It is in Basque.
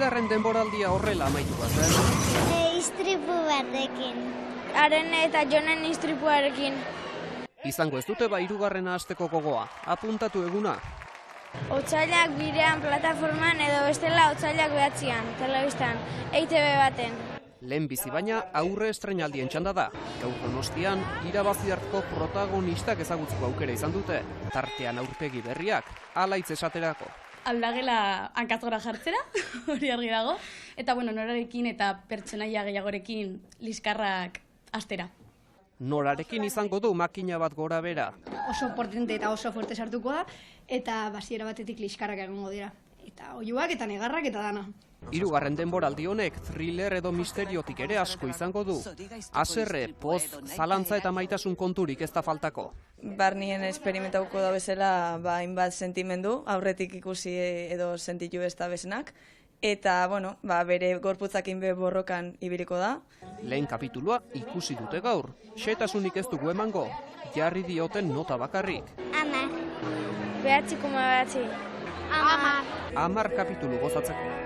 Bigarren denboraldia horrela amaitu bazen. Istripu batekin. Haren eta Jonen istripuarekin. Izango ez dute hirugarrena hasteko gogoa. Apuntatu eguna. Otsailak birean plataforman edo bestela otsailak 9an, telebistan, EITB baten. Lehen bizi baina aurre estreinaldien txanda da. Gaur Donostian irabazi hartko protagonistak ezagutzeko aukera izan dute. Tartean aurpegi berriak, alaitz esaterako. Aldagela hankazgora jartzera, hori argi dago. Eta norarekin eta pertsonaia gehiagorekin liskarrak astera. Norarekin izango du makina bat gora bera. Oso potente eta oso fuerte sartuko da, eta basiera batetik liskarrak egongo dira. Eta oiuak eta negarrak eta dana. Hirugarren denboraldi honek thriller edo misteriotik ere asko izango du. Haserre, poz, zalantza eta maitasun konturik ez da faltako. Barnien esperimentauko da bezala hainbat sentimendu, aurretik ikusi edo sentitu ez da bezenak. Eta, bere gorputzakin be borrokan ibiliko da. Lehen kapitulua ikusi dute gaur. Xehetasunik ez dugu emango, jarri dioten nota bakarrik. 10,9. 10 kapitulu gozatzeko.